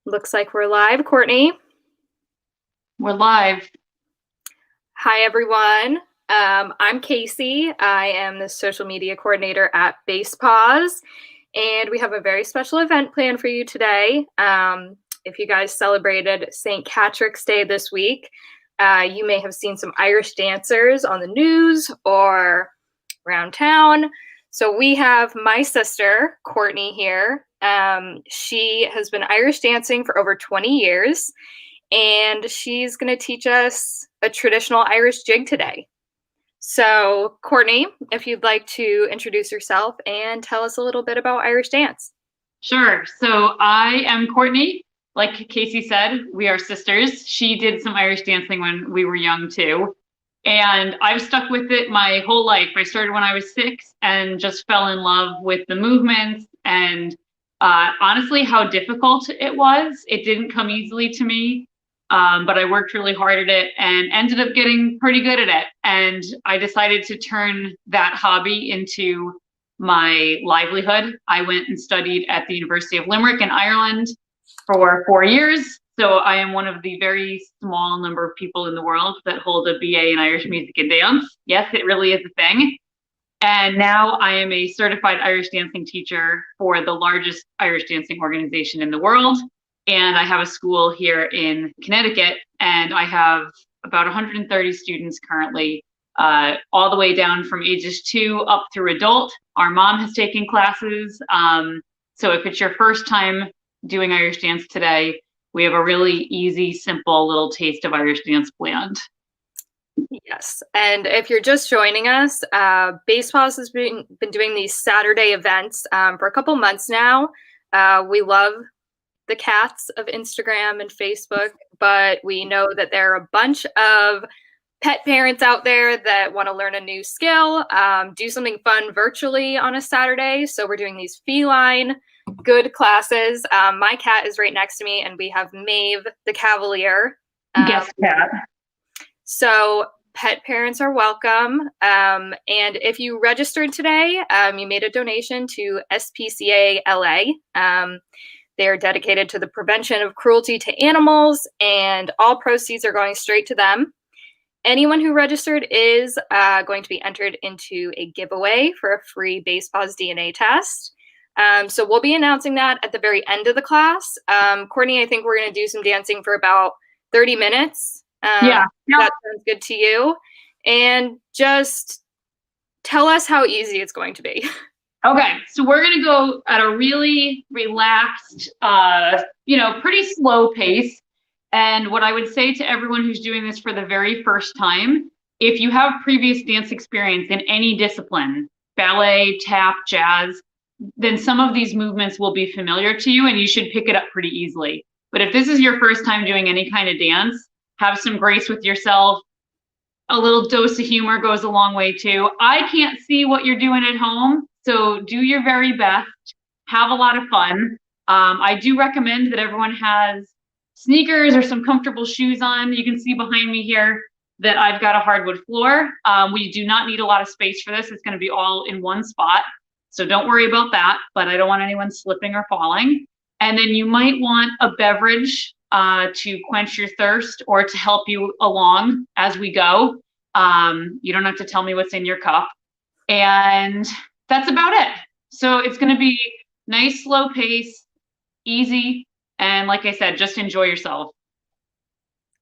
Looks like we're live. Courtney. We're live. Hi, everyone. I'm Casey. I am the social media coordinator at Basepaws, and we have a very special event planned for you today. If you guys celebrated St. Catrick's Day this week, you may have seen some Irish dancers on the news or around town. So we have my sister, Courtney, here. She has been Irish dancing for over 20 years, and she's going to teach us a traditional Irish jig today. So, Courtney, if you'd like to introduce yourself and tell us a little bit about Irish dance. Sure. So I am Courtney. Like Casey said, we are sisters. She did some Irish dancing when we were young too. And I've stuck with it my whole life. I started when I was 6 and just fell in love with the movements and honestly, how difficult it was. It didn't come easily to me, but I worked really hard at it and ended up getting pretty good at it. And I decided to turn that hobby into my livelihood. I went and studied at the University of Limerick in Ireland for 4 years. So I am one of the very small number of people in the world that hold a BA in Irish music and dance. Yes, it really is a thing. And now I am a certified Irish dancing teacher for the largest Irish dancing organization in the world. And I have a school here in Connecticut, and I have about 130 students currently, all the way down from ages 2 up through adult. Our mom has taken classes. So if it's your first time doing Irish dance today, we have a really easy, simple little taste of Irish dance planned. Yes, and if you're just joining us, Basepaws has been doing these Saturday events for a couple months now. We love the cats of Instagram and Facebook, but we know that there are a bunch of pet parents out there that want to learn a new skill, do something fun virtually on a Saturday. So we're doing these feline good classes. My cat is right next to me, and we have Maeve the Cavalier. Guest cat. So pet parents are welcome. And if you registered today, you made a donation to SPCA LA. They are dedicated to the prevention of cruelty to animals, and all proceeds are going straight to them. Anyone who registered is going to be entered into a giveaway for a free Basepaws DNA test. So we'll be announcing that at the very end of the class. Courtney, I think we're going to do some dancing for about 30 minutes. Yeah. That sounds good to you. And just tell us how easy it's going to be. Okay, so we're going to go at a really relaxed, pretty slow pace. And what I would say to everyone who's doing this for the very first time, if you have previous dance experience in any discipline, ballet, tap, jazz, then some of these movements will be familiar to you and you should pick it up pretty easily. But if this is your first time doing any kind of dance, have some grace with yourself. A little dose of humor goes a long way too. I can't see what you're doing at home, so do your very best. Have a lot of fun. I do recommend that everyone has sneakers or some comfortable shoes on. You can see behind me here that I've got a hardwood floor. We do not need a lot of space for this. It's going to be all in one spot. So don't worry about that, but I don't want anyone slipping or falling. And then you might want a beverage to quench your thirst or to help you along as we go. You don't have to tell me what's in your cup. And that's about it. So it's going to be nice, slow pace, easy. And like I said, just enjoy yourself.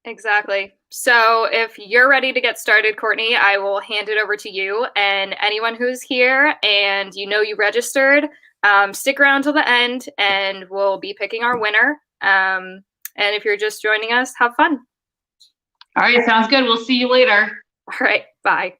Exactly. So if you're ready to get started, Courtney, I will hand it over to you. And anyone who's here and you registered, stick around till the end and we'll be picking our winner. And if you're just joining us, have fun. All right, sounds good. We'll see you later. All right, bye.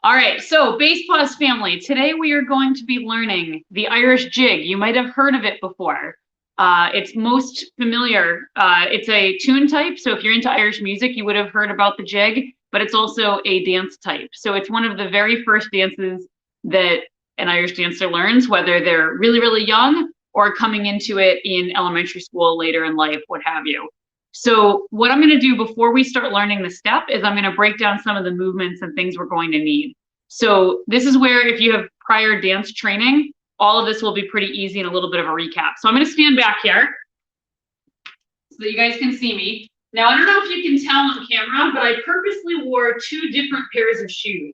All right, so Basepaws family, today we are going to be learning the Irish Jig. You might have heard of it before. It's most familiar. It's a tune type, so if you're into Irish music, you would have heard about the jig, but it's also a dance type. So it's one of the very first dances that an Irish dancer learns, whether they're really, really young or coming into it in elementary school, later in life, what have you. So what I'm going to do before we start learning the step is I'm going to break down some of the movements and things we're going to need. So this is where, if you have prior dance training, all of this will be pretty easy and a little bit of a recap. So I'm going to stand back here so that you guys can see me. Now, I don't know if you can tell on camera, but I purposely wore 2 different pairs of shoes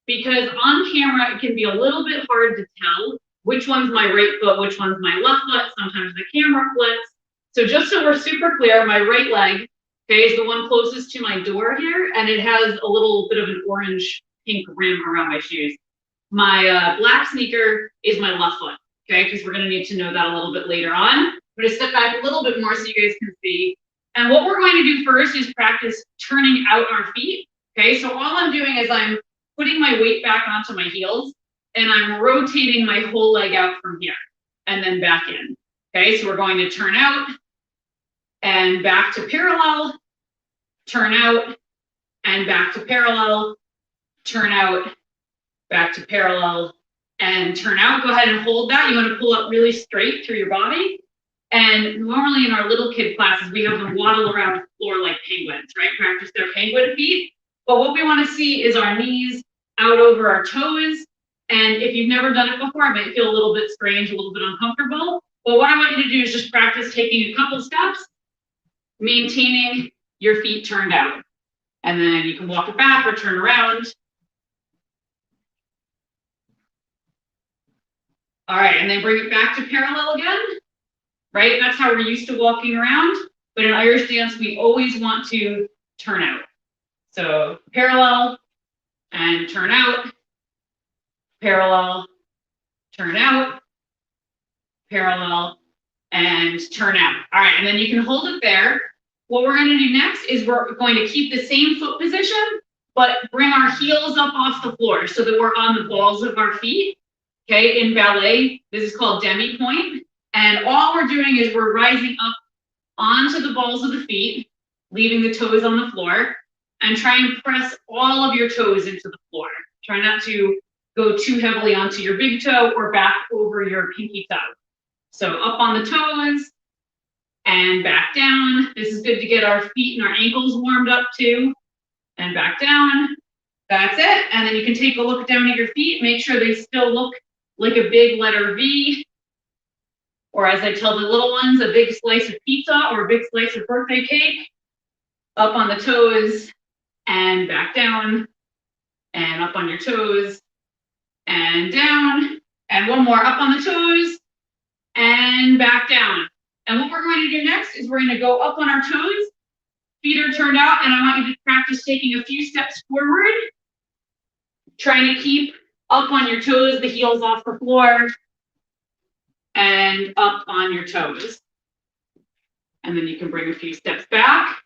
because on camera, it can be a little bit hard to tell which one's my right foot, which one's my left foot. Sometimes the camera flips. So just so we're super clear, my right leg, okay, is the one closest to my door here, and it has a little bit of an orange pink rim around my shoes. My black sneaker is my left foot, okay, because we're gonna need to know that a little bit later on. I'm gonna step back a little bit more so you guys can see. And what we're going to do first is practice turning out our feet, okay? So all I'm doing is I'm putting my weight back onto my heels and I'm rotating my whole leg out from here and then back in, okay? So we're going to turn out and back to parallel, turn out and back to parallel, turn out, back to parallel, and turn out. Go ahead and hold that. You want to pull up really straight through your body. And normally in our little kid classes, we have them waddle around the floor like penguins, right? Practice their penguin feet. But what we want to see is our knees out over our toes. And if you've never done it before, it might feel a little bit strange, a little bit uncomfortable. But what I want you to do is just practice taking a couple steps, maintaining your feet turned out. And then you can walk it back or turn around. All right, and then bring it back to parallel again. Right? That's how we're used to walking around. But in Irish dance, we always want to turn out. So parallel and turn out, parallel, turn out, parallel, and turn out. All right, and then you can hold it there. What we're going to do next is we're going to keep the same foot position, but bring our heels up off the floor so that we're on the balls of our feet. Okay, in ballet, this is called demi-pointe. And all we're doing is we're rising up onto the balls of the feet, leaving the toes on the floor, and try and press all of your toes into the floor. Try not to go too heavily onto your big toe or back over your pinky toe. So up on the toes and back down. This is good to get our feet and our ankles warmed up too. And back down. That's it. And then you can take a look down at your feet. Make sure they still look like a big letter V. Or as I tell the little ones, a big slice of pizza or a big slice of birthday cake. Up on the toes and back down and up on your toes and down. And one more, up on the toes and back down. And what we're going to do next is we're going to go up on our toes. Feet are turned out, and I want you to practice taking a few steps forward. Trying to keep up on your toes, the heels off the floor. And up on your toes. And then you can bring a few steps back.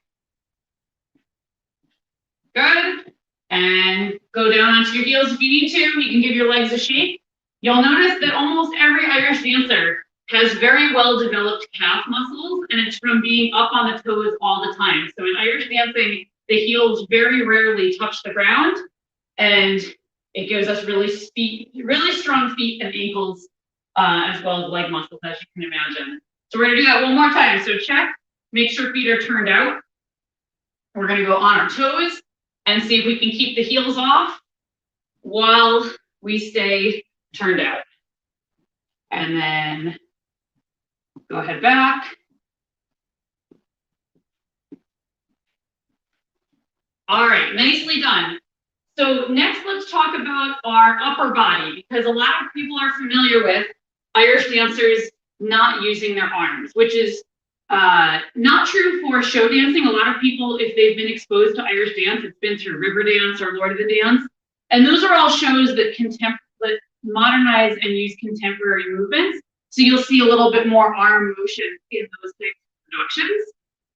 Good. And go down onto your heels if you need to. You can give your legs a shake. You'll notice that almost every Irish dancer has very well developed calf muscles, and it's from being up on the toes all the time. So in Irish dancing, the heels very rarely touch the ground, and it gives us really strong feet and ankles, as well as leg muscles, as you can imagine. So we're gonna do that one more time. So check, make sure feet are turned out. We're gonna go on our toes and see if we can keep the heels off while we stay turned out. And then go ahead back. All right, nicely done. So next, let's talk about our upper body, because a lot of people are familiar with Irish dancers not using their arms, which is not true for show dancing. A lot of people, if they've been exposed to Irish dance, it's been through Riverdance or Lord of the Dance. And those are all shows that modernize and use contemporary movements. So you'll see a little bit more arm motion in those types of productions.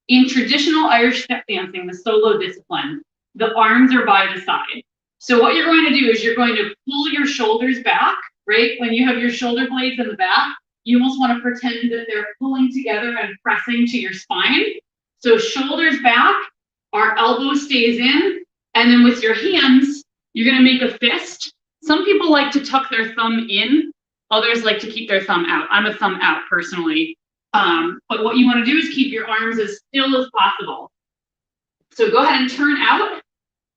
In traditional Irish step dancing, the solo discipline, the arms are by the side. So what you're going to do is you're going to pull your shoulders back, right? When you have your shoulder blades in the back, you almost want to pretend that they're pulling together and pressing to your spine. So shoulders back, our elbow stays in, and then with your hands, you're going to make a fist. Some people like to tuck their thumb in. Others like to keep their thumb out. I'm a thumb out personally. But what you want to do is keep your arms as still as possible. So go ahead and turn out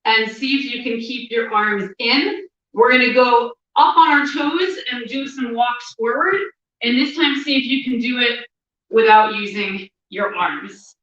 and see if you can keep your arms in. We're going to go up on our toes and do some walks forward. And this time, see if you can do it without using your arms.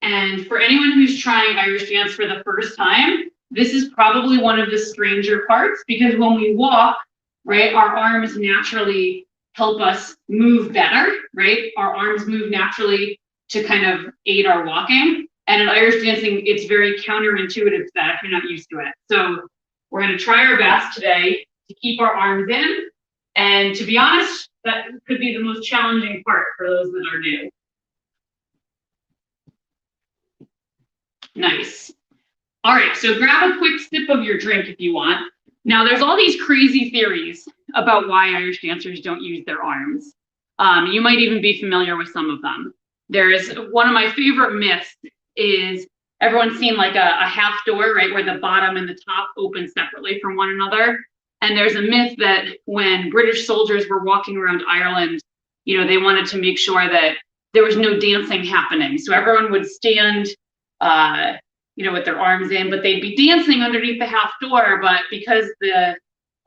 And for anyone who's trying Irish dance for the first time, this is probably one of the stranger parts, because when we walk, right, our arms naturally help us move better, right? Our arms move naturally to kind of aid our walking. And in Irish dancing, it's very counterintuitive to that if you're not used to it. So we're going to try our best today to keep our arms in. And to be honest, that could be the most challenging part for those that are new. Nice. All right, so grab a quick sip of your drink if you want. Now, there's all these crazy theories about why Irish dancers don't use their arms. You might even be familiar with some of them. There's one of my favorite myths is everyone's seen like a half door, right, where the bottom and the top open separately from one another. And there's a myth that when British soldiers were walking around Ireland, you know, they wanted to make sure that there was no dancing happening. So everyone would stand, you know, with their arms in, but they'd be dancing underneath the half door. But because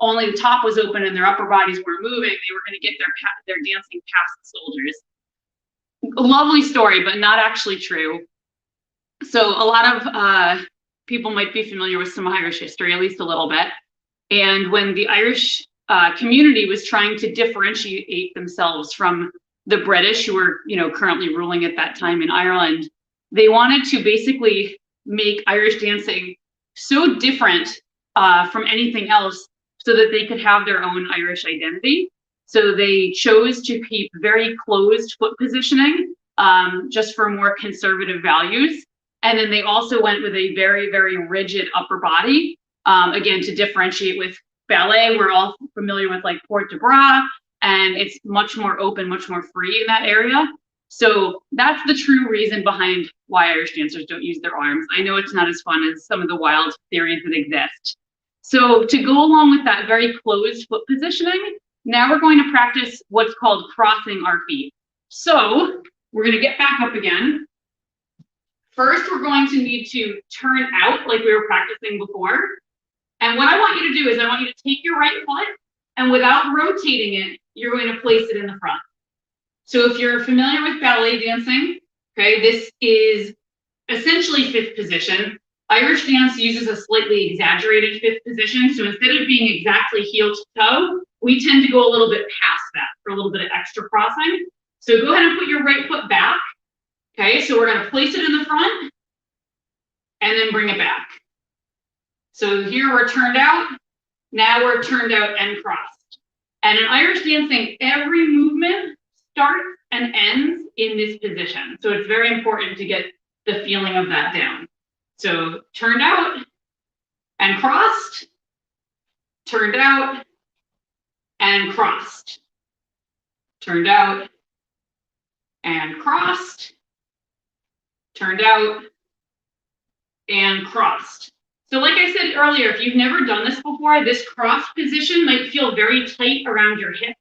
only the top was open and their upper bodies weren't moving, they were going to get their dancing past the soldiers. A lovely story, but not actually true. So a lot of people might be familiar with some Irish history, at least a little bit. And when the Irish community was trying to differentiate themselves from the British, who were, you know, currently ruling at that time in Ireland, they wanted to basically make Irish dancing so different from anything else so that they could have their own Irish identity. So they chose to keep very closed foot positioning, just for more conservative values. And then they also went with a very, very rigid upper body, again, to differentiate with ballet. We're all familiar with like port de bras, and it's much more open, much more free in that area. So that's the true reason behind why Irish dancers don't use their arms. I know it's not as fun as some of the wild theories that exist. So to go along with that very closed foot positioning, now we're going to practice what's called crossing our feet. So we're going to get back up again. First, we're going to need to turn out like we were practicing before. And what I want you to do is I want you to take your right foot, and without rotating it, you're going to place it in the front. So if you're familiar with ballet dancing, okay, this is essentially fifth position. Irish dance uses a slightly exaggerated fifth position. So instead of being exactly heel to toe, we tend to go a little bit past that for a little bit of extra crossing. So go ahead and put your right foot back. Okay, so we're going to place it in the front and then bring it back. So here we're turned out. Now we're turned out and crossed. And in Irish dancing, every movement starts and ends in this position. So it's very important to get the feeling of that down. So turned out and crossed, turned out and crossed, turned out and crossed, turned out and crossed. So like I said earlier, if you've never done this before, this cross position might feel very tight around your hips,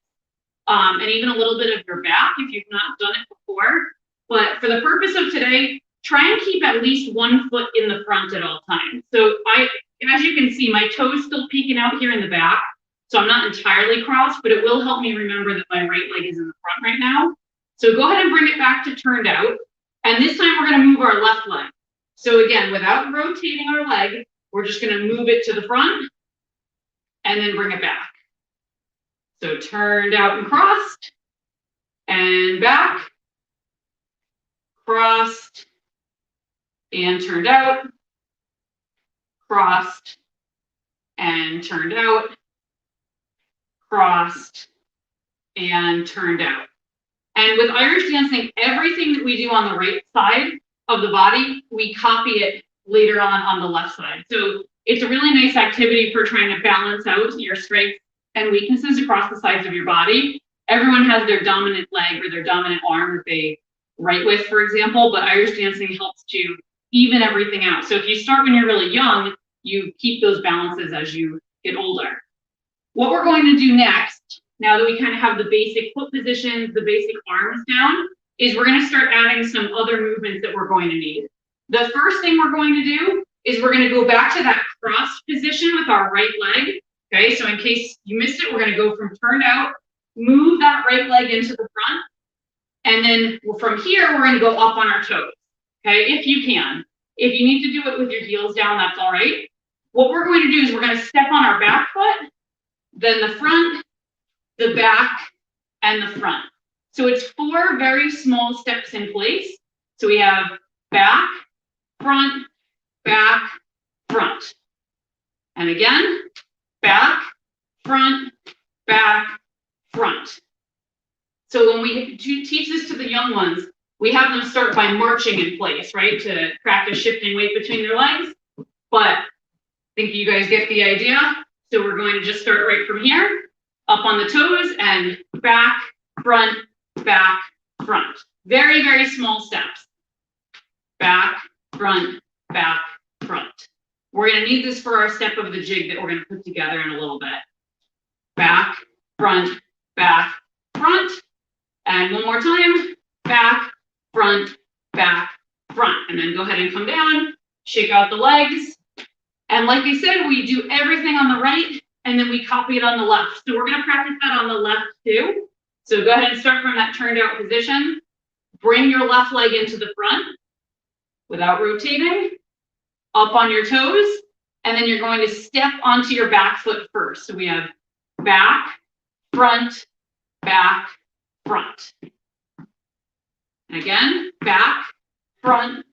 and even a little bit of your back if you've not done it before. But for the purpose of today, try and keep at least one foot in the front at all times. So as you can see, my toe's still peeking out here in the back, so I'm not entirely crossed, but it will help me remember that my right leg is in the front right now. So go ahead and bring it back to turned out. And this time we're going to move our left leg. So again, without rotating our leg, we're just going to move it to the front and then bring it back. So turned out and crossed and back, crossed and turned out, crossed and turned out, crossed and turned out. And with Irish dancing, everything that we do on the right side of the body, we copy it later on the left side. So it's a really nice activity for trying to balance out your strengths and weaknesses across the sides of your body. Everyone has their dominant leg or their dominant arm that they write with, for example, but Irish dancing helps to even everything out. So if you start when you're really young, you keep those balances as you get older. What we're going to do next, now that we kind of have the basic foot positions, the basic arms down, is we're going to start adding some other movements that we're going to need. The first thing we're going to do is we're going to go back to that crossed position with our right leg. Okay, so in case you missed it, we're going to go from turned out, move that right leg into the front, And then from here, we're gonna go up on our toes, okay, if you can. If you need to do it with your heels down, that's all right. What we're going to do is we're gonna step on our back foot, then the front, the back, and the front. So it's 4 very small steps in place. So we have back, front, front. And again, back, front, front. So when we teach this to the young ones, we have them start by marching in place, right? To practice shifting weight between their legs. But I think you guys get the idea. So we're going to just start right from here, up on the toes and back, front. Very, very small steps. Back, front. We're going to need this for our step of the jig that we're going to put together in a little bit. Back, front. And one more time, back, front. And then go ahead and come down, shake out the legs. And like I said, we do everything on the right and then we copy it on the left. So we're going to practice that on the left too. So go ahead and start from that turned out position. Bring your left leg into the front without rotating, up on your toes, and then you're going to step onto your back foot first. So we have back, front. And again, back, front.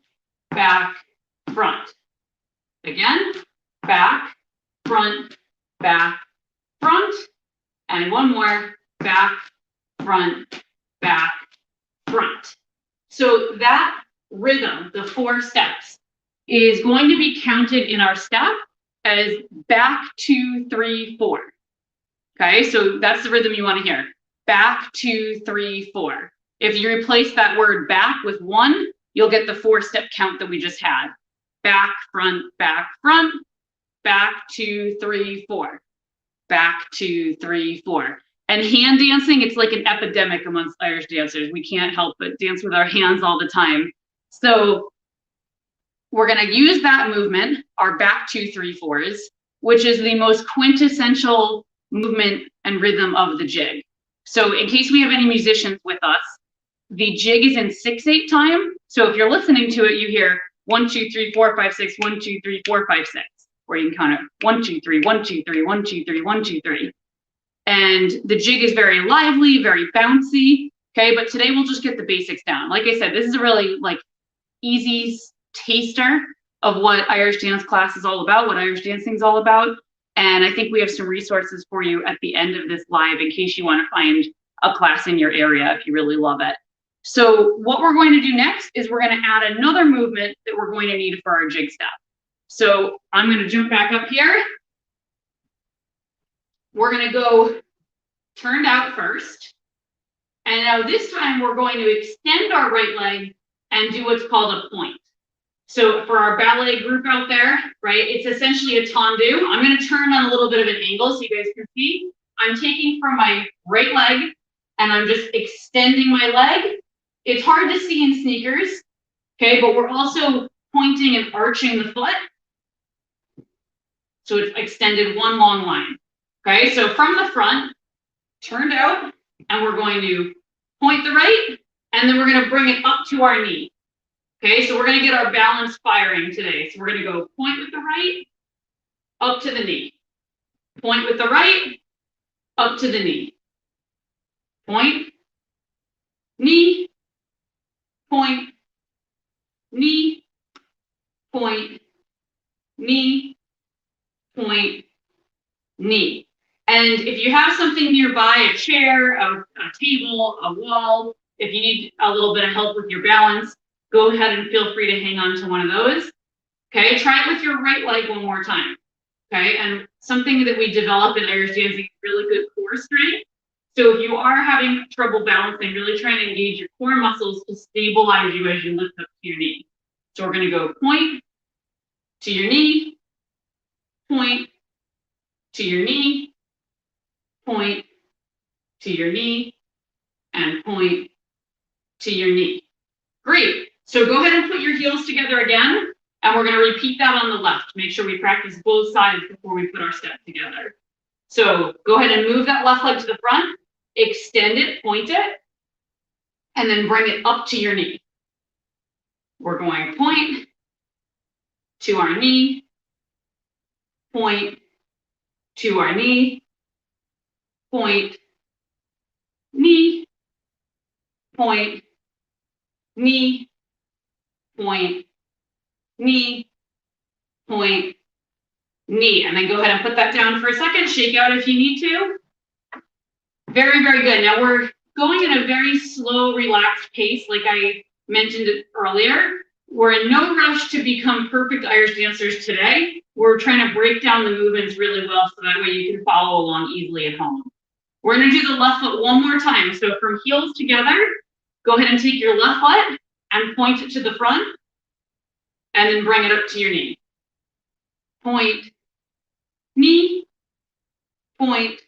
Again, back, front. And one more, back, front. So that rhythm, the 4 steps, is going to be counted in our step as back, 2, 3, 4. Okay, so that's the rhythm you want to hear. Back, 2, 3, 4. If you replace that word back with 1, you'll get the 4-step count that we just had. Back, front, back, 2, 3, 4. Back, 2, 3, 4. And hand dancing, it's like an epidemic amongst Irish dancers. We can't help but dance with our hands all the time. So we're going to use that movement, our back 2, 3, 4s, which is the most quintessential movement and rhythm of the jig. So in case we have any musicians with us, the jig is in 6/8 time. So if you're listening to it, you hear 1, 2, 3, 4, 5, 6, 1, 2, 3, 4, 5, 6, or you can count it 1, 2, 3, 1, 2, 3, 1, 2, 3, 1, 2, 3. And the jig is very lively, very bouncy. Okay, but today we'll just get the basics down. Like I said, this is a really easy taster of what Irish dance class is all about, what Irish dancing is all about. And I think we have some resources for you at the end of this live in case you want to find a class in your area if you really love it. So what we're going to do next is we're going to add another movement that we're going to need for our jig step. So I'm going to jump back up here. We're going to go turned out first. And now this time we're going to extend our right leg and do what's called a point. So for our ballet group out there, right, it's essentially a tendu. I'm going to turn on a little bit of an angle so you guys can see. I'm taking from my right leg and I'm just extending my leg. It's hard to see in sneakers, okay, but we're also pointing and arching the foot. So it's extended one long line. Okay, so from the front, turned out, and we're going to point the right, and then we're going to bring it up to our knee. Okay, so we're going to get our balance firing today. So we're going to go point with the right, up to the knee. Point with the right, up to the knee. Point, knee, point, knee, point, knee, point, knee. And if you have something nearby, a chair, a table, a wall, if you need a little bit of help with your balance, go ahead and feel free to hang on to one of those. Okay, try it with your right leg one more time. Okay, and something that we develop in Irish dancing is really good core strength. So if you are having trouble balancing, really try and engage your core muscles to stabilize you as you lift up to your knee. So we're going to go point to your knee, point to your knee, point to your knee, and point to your knee. Great. So go ahead and put your heels together again, and we're going to repeat that on the left. Make sure we practice both sides before we put our step together. So go ahead and move that left leg to the front, extend it, point it, and then bring it up to your knee. We're going point to our knee, point to our knee, point, knee, point, knee, point, knee, point, knee. And then go ahead and put that down for a second. Shake out if you need to. Very, very good. Now we're going at a very slow, relaxed pace, like I mentioned it earlier. We're in no rush to become perfect Irish dancers today. We're trying to break down the movements really well so that way you can follow along easily at home. We're going to do the left foot one more time. So from heels together, go ahead and take your left foot and point it to the front, and then bring it up to your knee. Point, knee, point,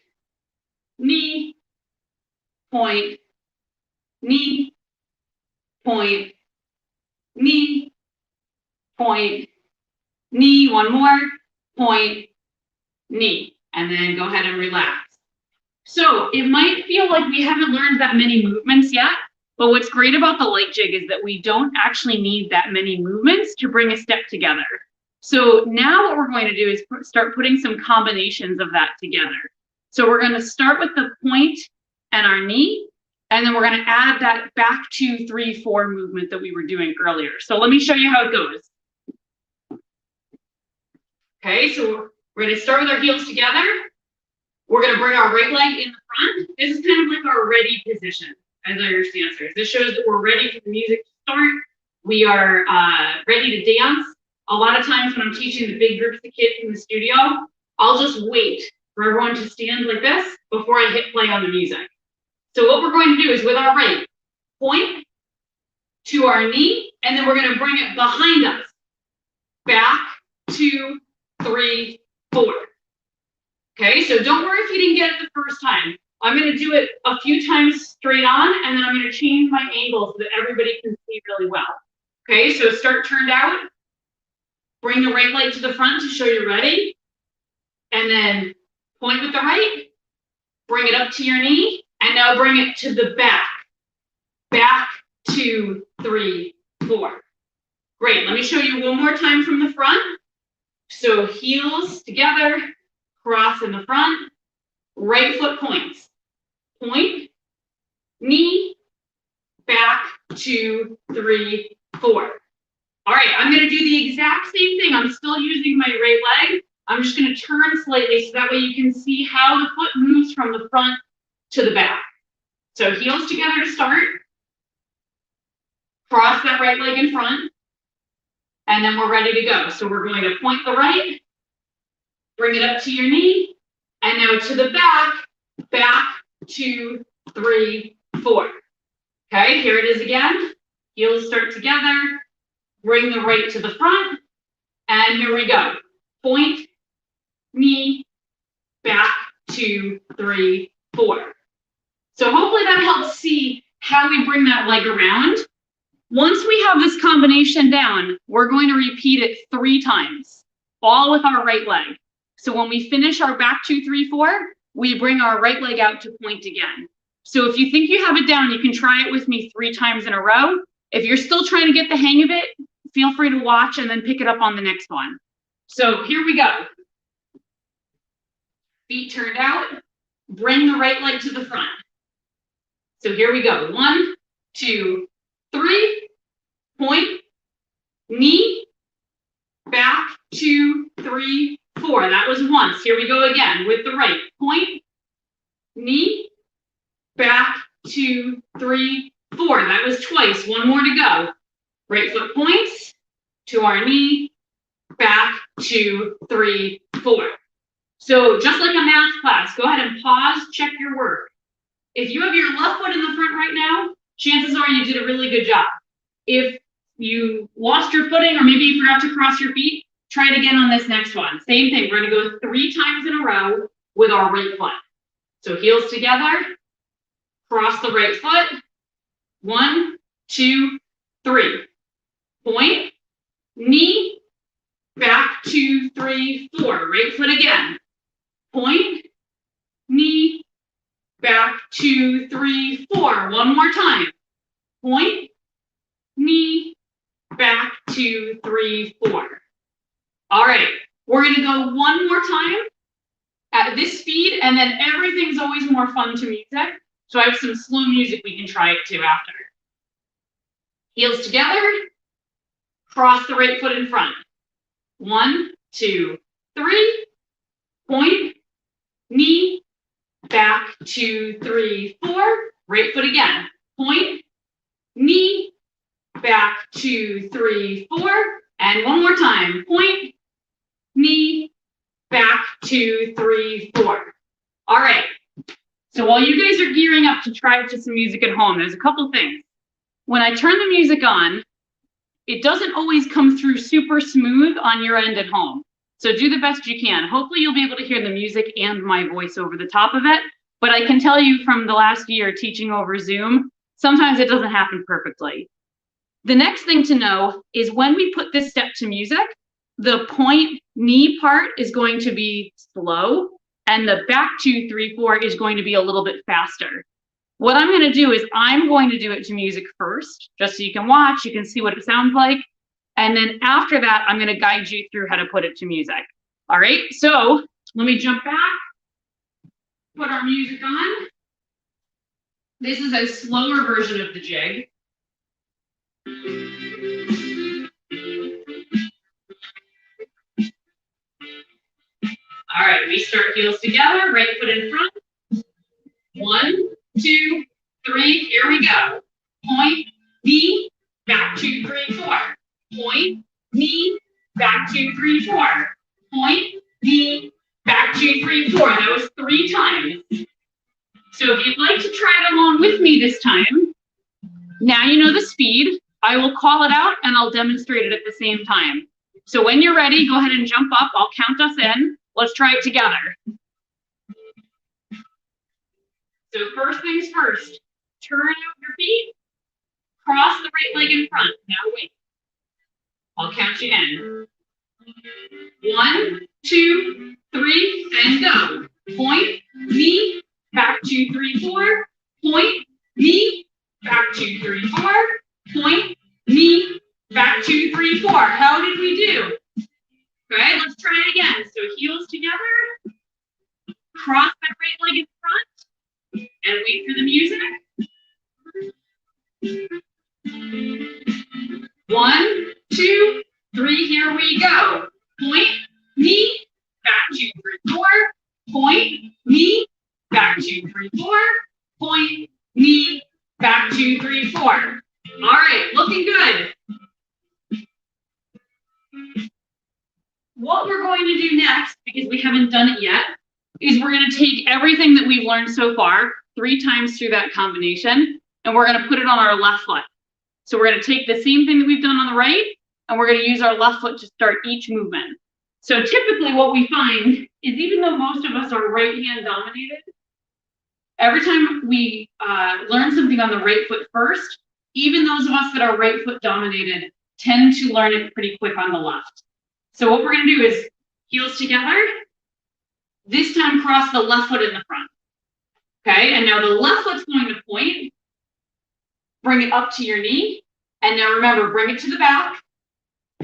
knee, point, knee, point, knee, point, knee, one more, point, knee, and then go ahead and relax. So it might feel like we haven't learned that many movements yet, but what's great about the light jig is that we don't actually need that many movements to bring a step together. So now what we're going to do is start putting some combinations of that together. So we're going to start with the point and our knee, and then we're going to add that back 2, 3, 4 movement that we were doing earlier. So let me show you how it goes. Okay, so we're going to start with our heels together. We're going to bring our right leg in the front. This is kind of like our ready position as Irish dancers. This shows that we're ready for the music to start. We are ready to dance. A lot of times when I'm teaching the big groups of kids in the studio, I'll just wait for everyone to stand like this before I hit play on the music. So what we're going to do is with our right, point to our knee, and then we're going to bring it behind us. Back, 2, 3, 4. Okay, so don't worry if you didn't get it the first time. I'm going to do it a few times straight on, and then I'm going to change my angle so that everybody can see really well. Okay, so start turned out. Bring the right leg to the front to show you're ready. And then point with the right. Bring it up to your knee. And now bring it to the back. Back, 2, 3, 4. Great, let me show you one more time from the front. So heels together. Cross in the front, right foot points. Point, knee, back, 2, 3, 4. All right, I'm going to do the exact same thing. I'm still using my right leg. I'm just going to turn slightly so that way you can see how the foot moves from the front to the back. So heels together to start. Cross that right leg in front. And then we're ready to go. So we're going to point the right. Bring it up to your knee, and now to the back, back, 2, 3, 4. Okay, here it is again. Heels start together, bring the right to the front, and here we go. Point, knee, back, 2, 3, 4. So hopefully that helps see how we bring that leg around. Once we have this combination down, we're going to repeat it 3 times, all with our right leg. So when we finish our back 2, 3, 4, we bring our right leg out to point again. So if you think you have it down, you can try it with me 3 times in a row. If you're still trying to get the hang of it, feel free to watch and then pick it up on the next one. So here we go. Feet turned out, bring the right leg to the front. So here we go. 1, 2, 3, point, knee, back, 2, 3, 4. That was once. Here we go again with the right. Point, knee, back, 2, 3, 4. That was twice. One more to go. Right foot points to our knee, back, 2, 3, 4. So just like a math class, go ahead and pause, check your work. If you have your left foot in the front right now, chances are you did a really good job. If you lost your footing or maybe you forgot to cross your feet, try it again on this next one. Same thing, we're gonna go 3 times in a row with our right foot. So heels together, cross the right foot. 1, 2, 3. Point, knee, back, 2, 3, 4. Right foot again. Point, knee, back, 2, 3, 4. One more time. point, knee, back, 2, 3, 4. All right, we're gonna go one more time at this speed, and then everything's always more fun to music. So I have some slow music we can try it to after. Heels together, cross the right foot in front. 1, 2, 3, point, knee, back, 2, 3, 4, right foot again. Point, knee, back, 2, 3, 4, and one more time. Point, knee, back, 2, 3, 4. All right. So while you guys are gearing up to try to some music at home, there's a couple things. When I turn the music on, it doesn't always come through super smooth on your end at home. So do the best you can. Hopefully you'll be able to hear the music and my voice over the top of it. But I can tell you from the last year teaching over Zoom, sometimes it doesn't happen perfectly. The next thing to know is when we put this step to music, the point knee part is going to be slow and the back 2, 3, 4 is going to be a little bit faster. What I'm going to do is I'm going to do it to music first, just so you can watch, you can see what it sounds like. And then after that, I'm going to guide you through how to put it to music. All right, so let me jump back, put our music on. This is a slower version of the jig. All right, we start heels together, right foot in front. 1, 2, 3, here we go. Point, knee, back, 2, 3, 4. Point, knee, back, 2, 3, 4. Point, knee, back, 2, 3, 4. That was 3 times. So if you'd like to try it along with me this time, now you know the speed. I will call it out and I'll demonstrate it at the same time. So when you're ready, go ahead and jump up. I'll count us in. Let's try it together. So first things first, turn out your feet, cross the right leg in front. Now wait. I'll count you in. 1, 2, 3, and go. Point, knee, back, 2, 3, 4. Point, knee, back, 2, 3, 4. Point, knee, back, 2, 3, 4. How did we do? Okay, let's try it again. So heels together, cross that right leg in front, and wait for the music. 1, 2, 3, here we go. Point, knee, back, 2, 3, 4. Point, knee, back, 2, 3, 4. Point, knee, back, 2, 3, 4. All right, looking good. What we're going to do next, because we haven't done it yet, is we're going to take everything that we've learned so far 3 times through that combination, and we're going to put it on our left foot. So we're going to take the same thing that we've done on the right, and we're going to use our left foot to start each movement. So typically what we find is even though most of us are right hand dominated, every time we learn something on the right foot first, even those of us that are right foot dominated tend to learn it pretty quick on the left. So what we're going to do is heels together, this time cross the left foot in the front. Okay, and now the left foot's going to point, bring it up to your knee, and now remember, bring it to the back,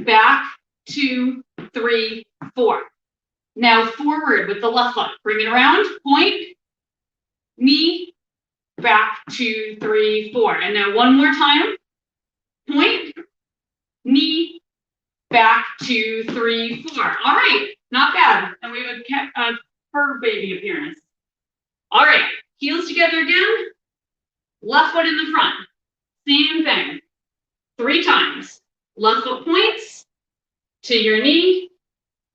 back, 2, 3, 4. Now forward with the left foot, bring it around, point, knee, back, 2, 3, 4. And now one more time, point, knee, back, 2, 3, 4. All right, not bad. And we have a fur baby appearance. All right, heels together again, left foot in the front. Same thing, 3 times. Left foot points to your knee,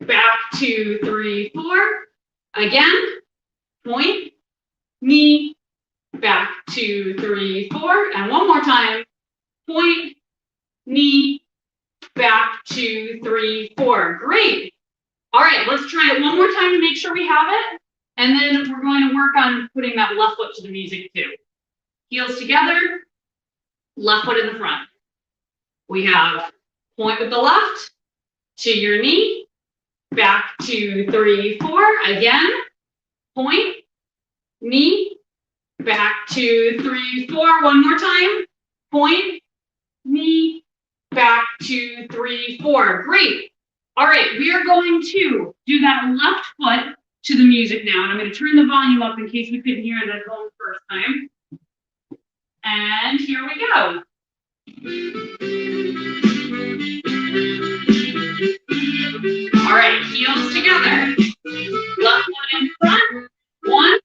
back, 2, 3, 4. Again, point, knee, back, 2, 3, 4. And one more time, point, knee, back, 2, 3, 4. Great. All right, let's try it one more time to make sure we have it. And then we're going to work on putting that left foot to the music too. Heels together, left foot in the front. We have point with the left to your knee, back, 2, 3, 4. Again, point, knee, back, 2, 3, 4. One more time, point, knee, back, 2, 3, 4. Great. All right, we are going to do that left foot to the music now. And I'm going to turn the volume up in case we couldn't hear it at home first time. And here we go. All right, heels together. Left foot in front. 1,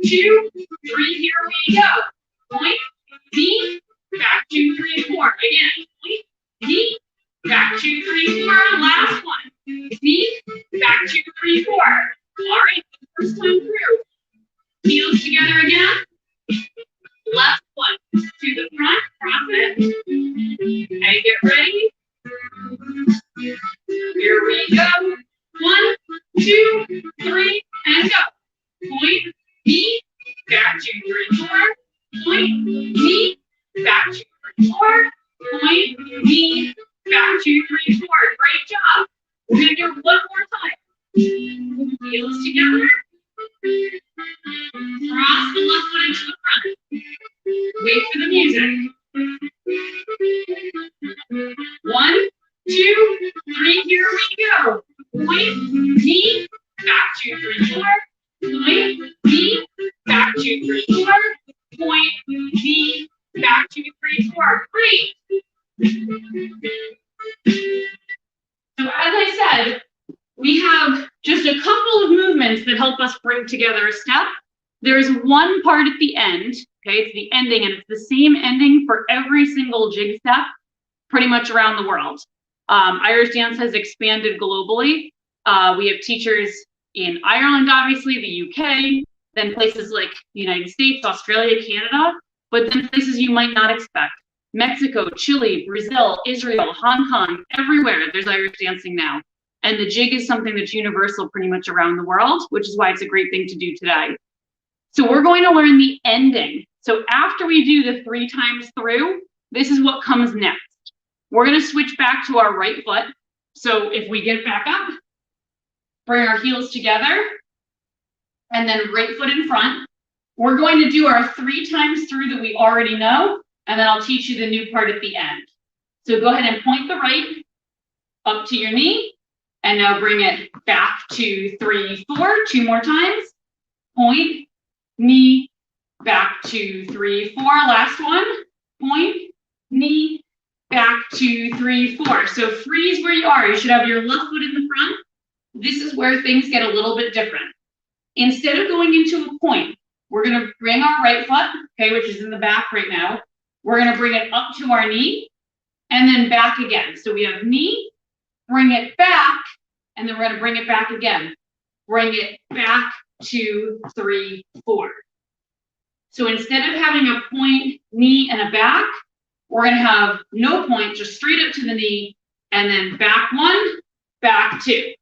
2, 3. Here we go. Point, knee, back, 2, 3, 4. Again, point, knee, back, 2, 3, 4. Last one. Knee, back, 2, 3, 4. All right, first time through. Heels together again. Left foot to the front, cross it. And get ready. Here we go. 1, 2, 3, and go. Point, knee, back, 2, 3, 4. Point, knee, back, 2, 3, 4. Point, knee, back, 2, 3, 4. Great job. We're going to do it one more time. Heels together. Cross the left foot into the front. Wait for the music. 1, 2, 3. Here we go. Point, knee, back, 2, 3, 4. Point, knee, back, 2, 3, 4. Point, knee, back, 2, 3, 4. Great. So as I said, we have just a couple of movements that help us bring together a step. There's one part at the end, okay? It's the ending, and it's the same ending for every single jig step, pretty much around the world. Irish dance has expanded globally. We have teachers in Ireland, obviously, the UK, then places like the United States, Australia, Canada, but then places you might not expect. Mexico, Chile, Brazil, Israel, Hong Kong, everywhere there's Irish dancing now. And the jig is something that's universal pretty much around the world, which is why it's a great thing to do today. So we're going to learn the ending. So after we do the 3 times through, this is what comes next. We're going to switch back to our right foot. So if we get back up, bring our heels together, and then right foot in front. We're going to do our 3 times through that we already know, and then I'll teach you the new part at the end. So go ahead and point the right up to your knee, and now bring it back, 2, 3, 4. 2 more times. Point, knee, back, 2, 3, 4. Last one. Point, knee, back, 2, 3, 4. So freeze where you are. You should have your left foot in the front. This is where things get a little bit different. Instead of going into a point, we're going to bring our right foot, okay, which is in the back right now. We're going to bring it up to our knee and then back again. So we have knee, bring it back, and then we're going to bring it back again. Bring it back, 2, 3, 4. So instead of having a point, knee, and a back, we're going to have no point, just straight up to the knee, and then back 1, back 2,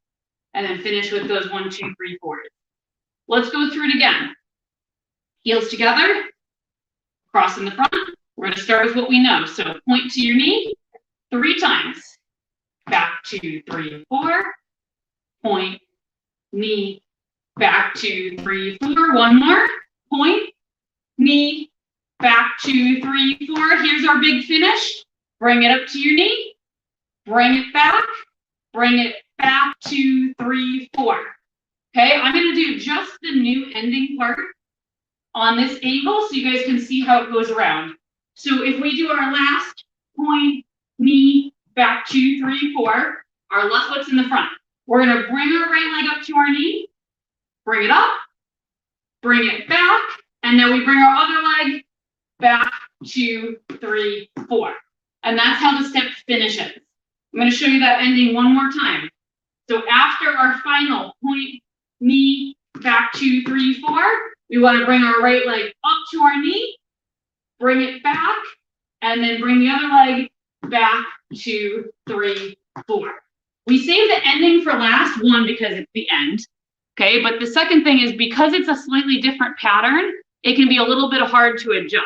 and then finish with those 1, 2, 3, 4. Let's go through it again. Heels together, cross in the front. We're going to start with what we know. So point to your knee 3 times. Back, 2, 3, 4. Point, knee, back, 2, 3, 4. One more. Point, knee, back, 2, 3, 4. Here's our big finish. Bring it up to your knee. Bring it back. Bring it back, 2, 3, 4. Okay, I'm going to do just the new ending part on this angle so you guys can see how it goes around. So if we do our last point, knee, back, 2, 3, 4, our left foot's in the front. We're going to bring our right leg up to our knee, bring it up, bring it back, and then we bring our other leg back, 2, 3, 4. And that's how the step finishes. I'm going to show you that ending one more time. So after our final point, knee, back, 2, 3, 4, we want to bring our right leg up to our knee, bring it back, and then bring the other leg back, 2, 3, 4. We save the ending for last, one, because it's the end, okay? But the second thing is because it's a slightly different pattern, it can be a little bit hard to adjust.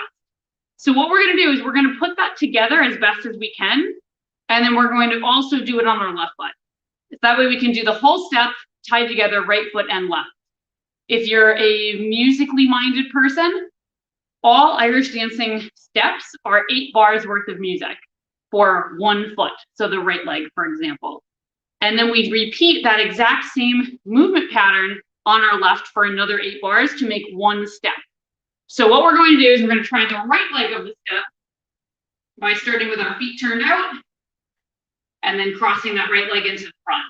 So what we're going to do is we're going to put that together as best as we can, and then we're going to also do it on our left foot. That way we can do the whole step tied together, right foot and left. If you're a musically minded person, all Irish dancing steps are 8 bars worth of music for 1 foot. So the right leg, for example. And then we repeat that exact same movement pattern on our left for another 8 bars to make 1 step. So what we're going to do is we're going to try the right leg of the step by starting with our feet turned out and then crossing that right leg into the front.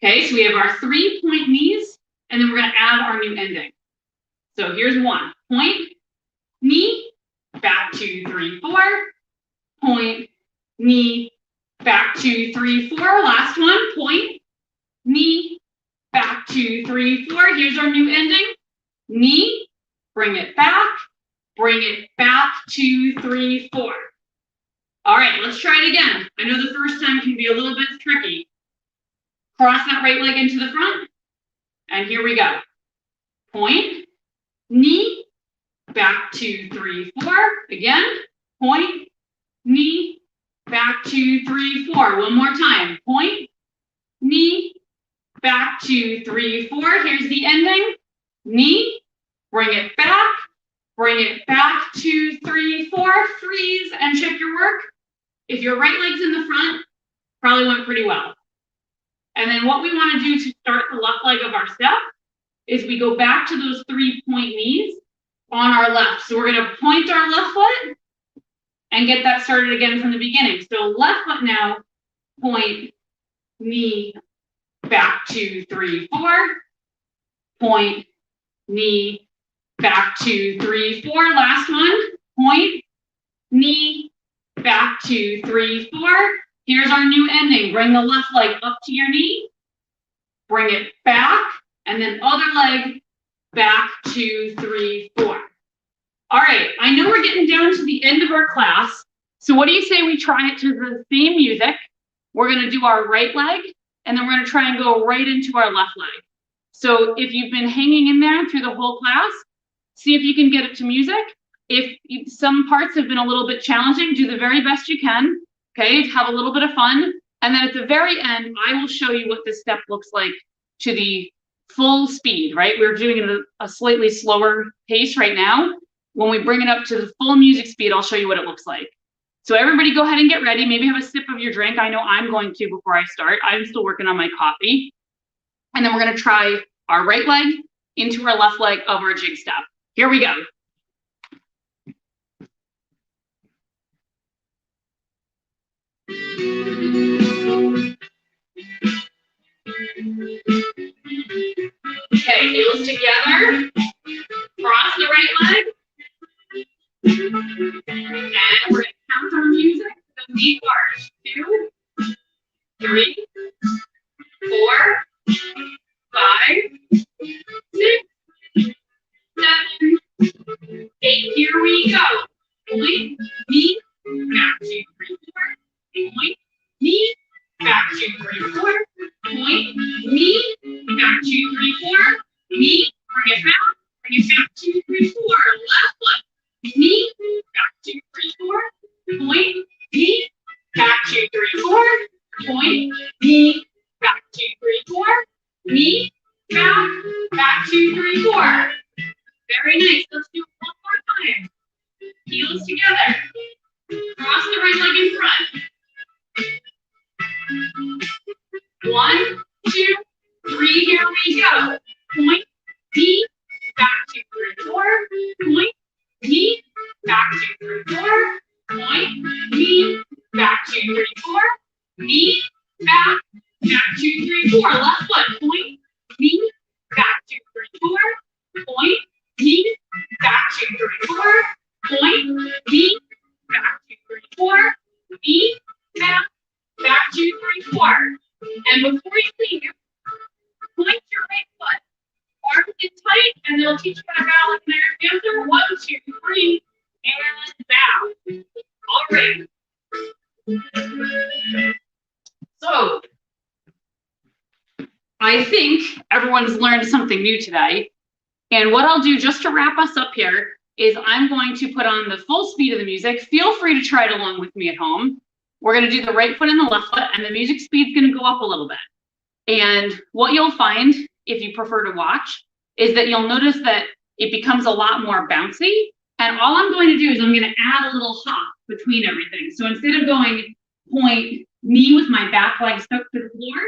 Okay, so we have our 3-point knees, and then we're going to add our new ending. So here's 1. Point, knee, back 2, 3, 4. Point, knee, back 2, 3, 4. Last one. Point, knee, back 2, 3, 4. Here's our new ending. Knee, bring it back, 2, 3, 4. All right, let's try it again. I know the first time can be a little bit tricky. Cross that right leg into the front, and here we go. Point, knee, back 2, 3, 4. Again, point, knee, back 2, 3, 4. One more time. Point, knee, back 2, 3, 4. Here's the ending. Knee, bring it back, 2, 3, 4. Freeze and check your work. If your right leg's in the front, probably went pretty well. And then what we want to do to start the left leg of our step is we go back to those 3-point knees on our left. So we're going to point our left foot and get that started again from the beginning. So left foot now, point, knee, back 2, 3, 4. Point, knee, back 2, 3, 4. Last one. Point, knee, back 2, 3, 4. Here's our new ending. Bring the left leg up to your knee. Bring it back. And then other leg back 2, 3, 4. All right. I know we're getting down to the end of our class. So what do you say we try it to the same music? We're going to do our right leg. And then we're going to try and go right into our left leg. So if you've been hanging in there through the whole class, see if you can get it to music. If some parts have been a little bit challenging, do the very best you can. Okay, have a little bit of fun. And then at the very end, I will show you what this step looks like to the full speed, right? We're doing it at a slightly slower pace right now. When we bring it up to the full music speed, I'll show you what it looks like. So everybody go ahead and get ready. Maybe have a sip of your drink. I know I'm going to before I start. I'm still working on my coffee. And then we're going to try our right leg into our left leg of our jig step. Here we go. Okay, heels together. Cross the right leg. And we're going to count our music. So 8 bars. 2, 3, 4, 5, 6, 7, 8. Here we go. Point, knee, back 2, 3, 4. Point, knee, back 2, 3, 4. Point, knee, back 2, 3, 4. Knee, bring it back 2, 3, 4. Left foot, knee, back 2, 3, 4. Point, knee, back 2, 3, 4. Point, knee, back 2, 3, 4. Knee, back 2, 3, 4. Very nice. Let's do it one more time. Heels together. Cross the right leg in front. 1, 2, 3. Here we go. Point, knee, back 2, 3, 4. Point, knee, back 2, 3, 4. Point, knee, back 2, 3, 4. Knee, back 2, 3, 4. Left foot. Point, knee, back 2, 3, 4. Point, knee, back 2, 3, 4. Point, knee, back 2, 3, 4. Knee, back 2, 3, 4. And before you leave, point your right foot. Arms in tight, and they'll teach you how to bow like an Irish dancer. 1, 2, 3, and bow. All right. So, I think everyone's learned something new today. And what I'll do just to wrap us up here is I'm going to put on the full speed of the music. Feel free to try it along with me at home. We're going to do the right foot and the left foot, and the music speed's going to go up a little bit. And what you'll find, if you prefer to watch, is that you'll notice that it becomes a lot more bouncy And all I'm going to do is I'm going to add a little hop between everything. So instead of going point knee with my back leg stuck to the floor,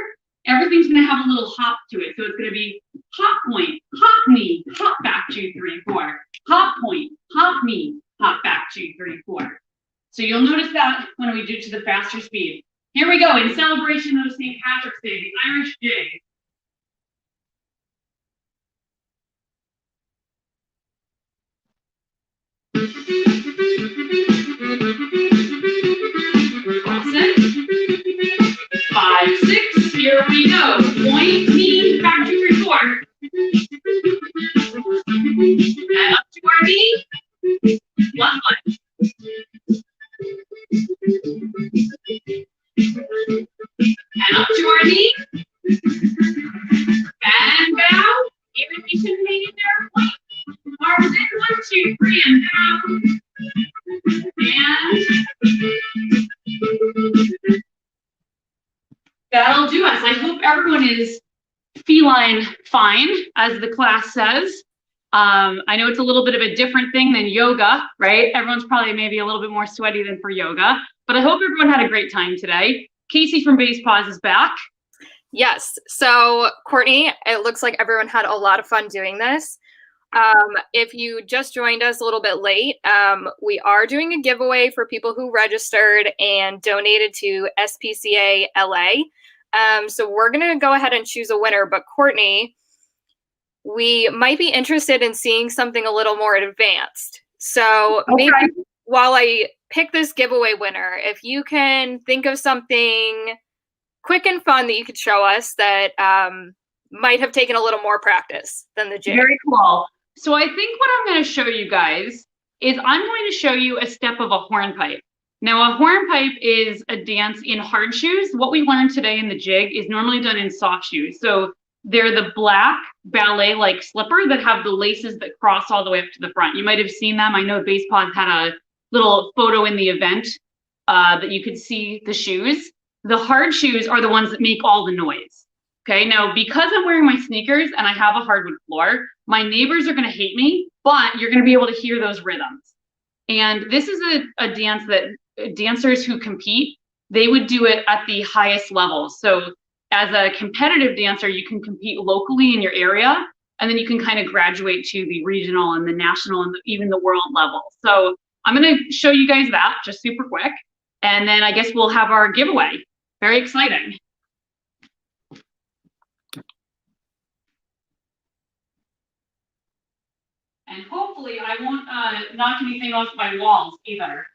everything's going to have a little hop to it. So it's going to be hop point, hop knee, hop back 2, 3, 4, hop point, hop knee, hop back 2, 3, 4. So you'll notice that when we do to the faster speed. Here we go, in celebration of St. Patrick's Day, the Irish Jig. Five, 6, here we go. Point, knee, back 2, 3, 4. And up to our knee. Left leg. And up to our knee. And bow. Even if you can make it there, point. Arms in, 1, 2, 3, and down. And that'll do us. I hope everyone is feline fine, as the class says. I know it's a little bit of a different thing than yoga, right? Everyone's probably maybe a little bit more sweaty than for yoga, but I hope everyone had a great time today. Casey from Basepaws is back. Yes. So, Courtney, it looks like everyone had a lot of fun doing this. If you just joined us a little bit late, we are doing a giveaway for people who registered and donated to SPCA LA. So we're going to go ahead and choose a winner, but Courtney, we might be interested in seeing something a little more advanced. So maybe while I pick this giveaway winner, if you can think of something quick and fun that you could show us that might have taken a little more practice than the jig. Very cool. So I think what I'm going to show you guys is I'm going to show you a step of a hornpipe. Now, a hornpipe is a dance in hard shoes. What we learned today in the jig is normally done in soft shoes. So they're the black ballet-like slipper that have the laces that cross all the way up to the front. You might have seen them. I know Basepaws had a little photo in the event that you could see the shoes. The hard shoes are the ones that make all the noise. Okay, now because I'm wearing my sneakers and I have a hardwood floor, my neighbors are going to hate me, but you're going to be able to hear those rhythms. And this is a dance that dancers who compete, they would do it at the highest level. So as a competitive dancer, you can compete locally in your area, and then you can kind of graduate to the regional and the national and even the world level. So I'm going to show you guys that just super quick. And then I guess we'll have our giveaway. Very exciting. And hopefully I won't knock anything off my walls either.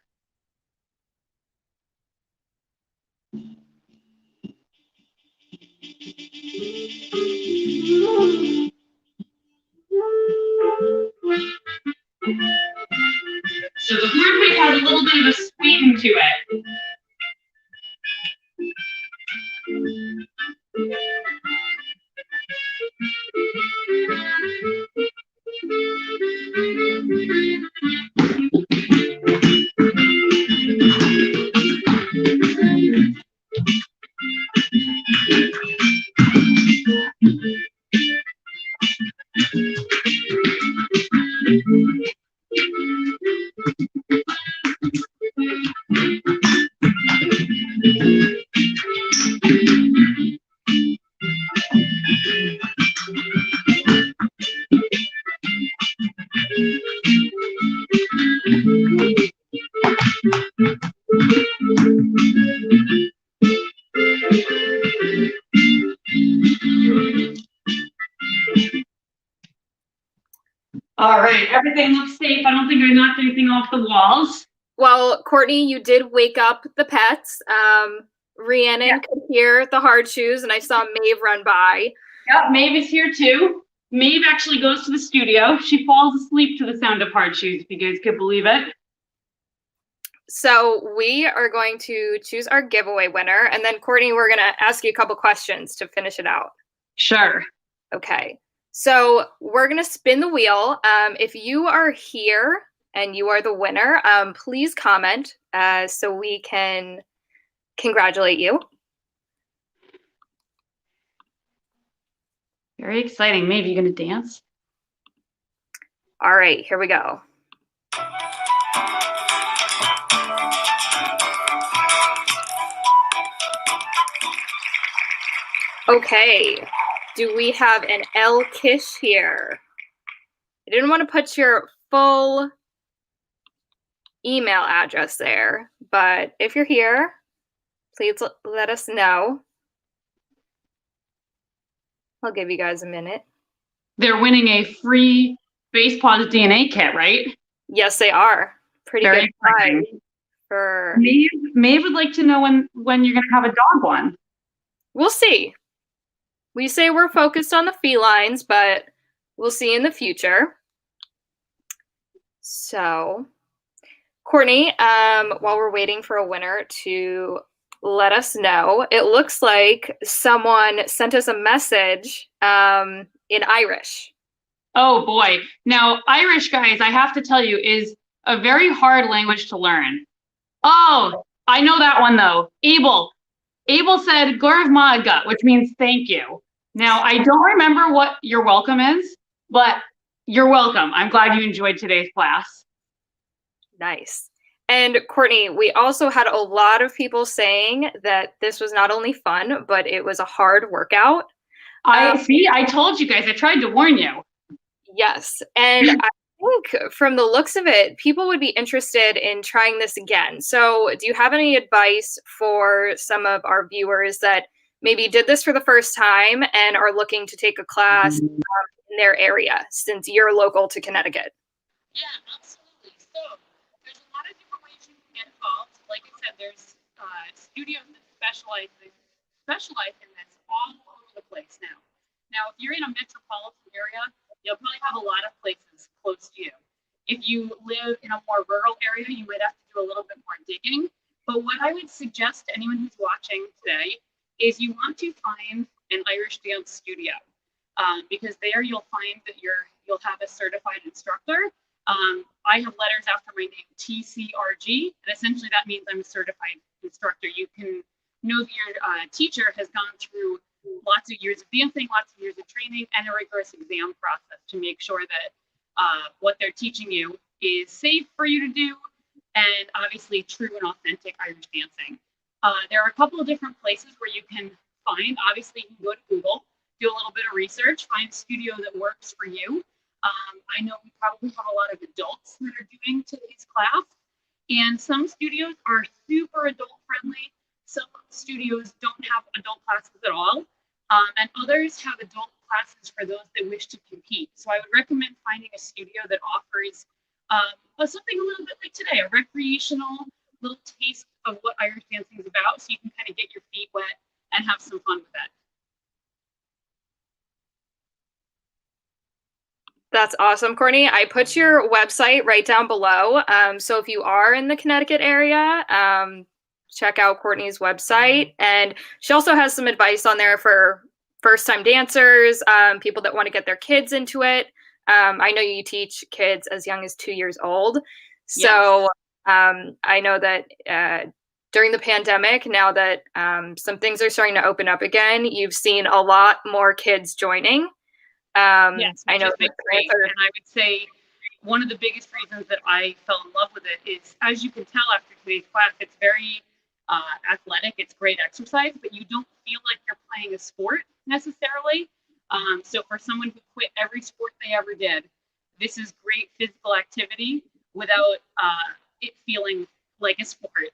So the hornpipe has a little bit of a swing to it. All right, everything looks safe. I don't think I knocked anything off the walls. Well, Courtney, you did wake up the pets. Rhiannon could hear the hard shoes, and I saw Maeve run by. Yep, Maeve is here too. Maeve actually goes to the studio. She falls asleep to the sound of hard shoes, if you guys could believe it. So we are going to choose our giveaway winner, and then Courtney, we're going to ask you a couple questions to finish it out. Sure. Okay. So we're going to spin the wheel. If you are here and you are the winner, please comment so we can congratulate you. Very exciting. Maybe you're going to dance? All right, here we go. Okay, do we have an L Kish here? I didn't want to put your full email address there, but if you're here, please let us know. I'll give you guys a minute. They're winning a free Basepaws DNA kit, right? Yes, they are. Pretty Very good exciting. prize for. Maeve would like to know when you're going to have a dog one. We'll see. We say we're focused on the felines, but we'll see in the future. So, Courtney, while we're waiting for a winner to let us know, it looks like someone sent us a message in Irish. Oh boy. Now, Irish, guys, I have to tell you, is a very hard language to learn. Oh, I know that one though. Abel. Abel said Gorv Maga, which means thank you. Now, I don't remember what your welcome is, but you're welcome. I'm glad you enjoyed today's class. Nice. And Courtney, we also had a lot of people saying that this was not only fun, but it was a hard workout. I told you guys, I tried to warn you. Yes. And I think from the looks of it, people would be interested in trying this again. So do you have any advice for some of our viewers that maybe did this for the first time and are looking to take a class in their area, since you're local to Connecticut? Yeah, absolutely. So there's a lot of different ways you can get involved. Like I said, there's studios that specialize in this all over the place now. Now, if you're in a metropolitan area, you'll probably have a lot of places close to you. If you live in a more rural area, you might have to do a little bit more digging. But what I would suggest to anyone who's watching today is you want to find an Irish dance studio, because there you'll find that you'll have a certified instructor. I have letters after my name, TCRG, and essentially that means I'm a certified instructor. You can know that your teacher has gone through lots of years of dancing, lots of years of training, and a rigorous exam process to make sure that what they're teaching you is safe for you to do and obviously true and authentic Irish dancing. There are a couple of different places where you can find. Obviously, you can go to Google, do a little bit of research, find a studio that works for you. I know we probably have a lot of adults that are doing today's class, and some studios are super adult friendly. Some studios don't have adult classes at all, and others have adult classes for those that wish to compete. So I would recommend finding a studio that offers something a little bit like today, a recreational little taste of what Irish dancing is about, so you can kind of get your feet wet and have some fun with it. That's awesome, Courtney. I put your website right down below. So if you are in the Connecticut area, check out Courtney's website. And she also has some advice on there for first-time dancers, people that want to get their kids into it. I know you teach kids as young as 2 years old. So I know that during the pandemic, now that some things are starting to open up again, you've seen a lot more kids joining. Yes, I know and I would say one of the biggest reasons that I fell in love with it is, as you can tell after today's class, it's very athletic. It's great exercise, but you don't feel like you're playing a sport necessarily. So for someone who quit every sport they ever did, this is great physical activity without it feeling like a sport.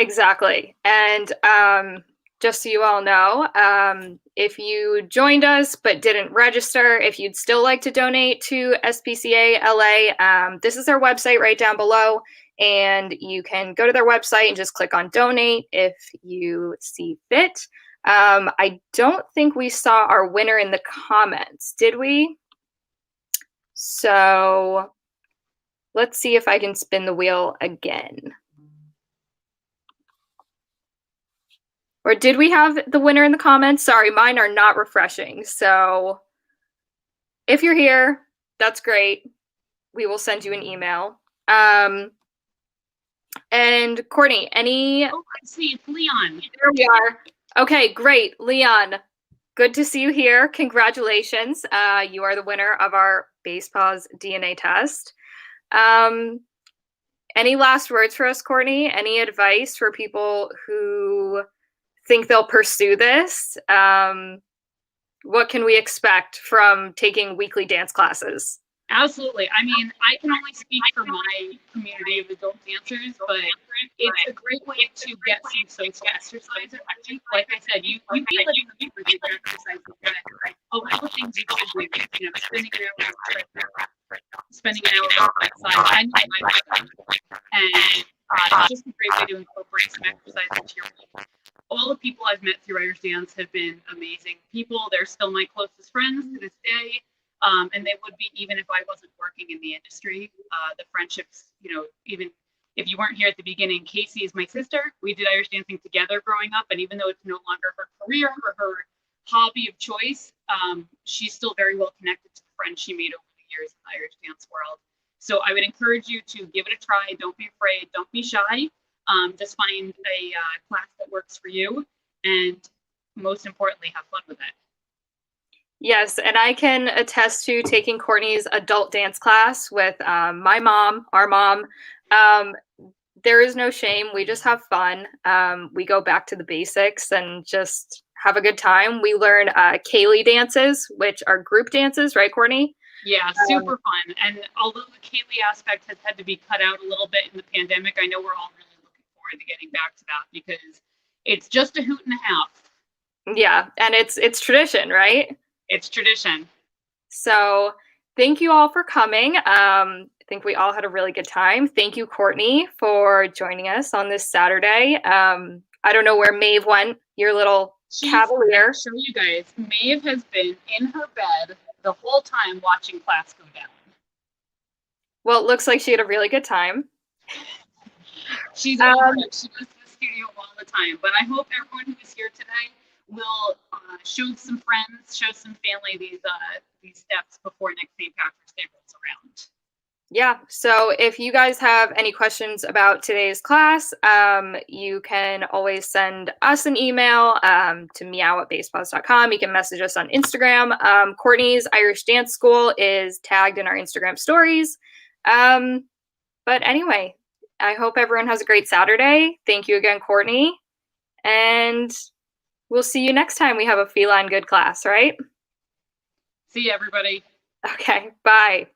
Exactly. And just so you all know, if you joined us but didn't register, if you'd still like to donate to SPCA LA, this is their website right down below. And you can go to their website and just click on donate if you see fit. I don't think we saw our winner in the comments, did we? So let's see if I can spin the wheel again. Or did we have the winner in the comments? Sorry, mine are not refreshing. So if you're here, that's great. We will send you an email. And Courtney, any? Oh, I see. It's Leon. There we are. Okay, great. Leon, good to see you here. Congratulations. You are the winner of our Basepaws DNA test. Any last words for us, Courtney? Any advice for people who think they'll pursue this, what can we expect from taking weekly dance classes? Absolutely. I mean, I can only speak for my community of adult dancers, but it's a great way to get some social exercise every week. Like I said, you feel it in the paper that you're exercising, but a lot of things you can do, you know, spending an hour outside, and it's just a great way to incorporate some exercise into your week. All the people I've met through Irish Dance have been amazing people. They're still my closest friends to this day. And they would be even if I wasn't working in the industry. The friendships, you know, even if you weren't here at the beginning, Casey is my sister. We did Irish dancing together growing up, and even though it's no longer her career or her hobby of choice, she's still very well connected to the friends she made over the years in the Irish dance world. So I would encourage you to give it a try. Don't be afraid. Don't be shy. Just find a class that works for you, and most importantly, have fun with it. Yes, and I can attest to taking Courtney's adult dance class with my mom, our mom. There is no shame. We just have fun. We go back to the basics and just have a good time. We learn Kaylee dances, which are group dances, right, Courtney? Yeah, super fun. And although the Kaylee aspect has had to be cut out a little bit in the pandemic, I know we're all really looking forward to getting back to that because it's just a hoot and a half. Yeah, and it's tradition, right? It's tradition. So thank you all for coming. I think we all had a really good time. Thank you, Courtney, for joining us on this Saturday. I don't know where Maeve went, your little cavalier. Show you guys, Maeve has been in her bed the whole time watching class go down. Well, it looks like she had a really good time. She goes to the studio all the time, but I hope everyone who is here today will show some friends, show some family these steps before next St. Patrick's Day rolls around. Yeah, so if you guys have any questions about today's class, you can always send us an email to meow@basepaws.com. You can message us on Instagram. Courtney's Irish Dance School is tagged in our Instagram stories. But anyway, I hope everyone has a great Saturday. Thank you again, Courtney. And we'll see you next time we have a feline good class, right? See you, everybody. Okay, bye.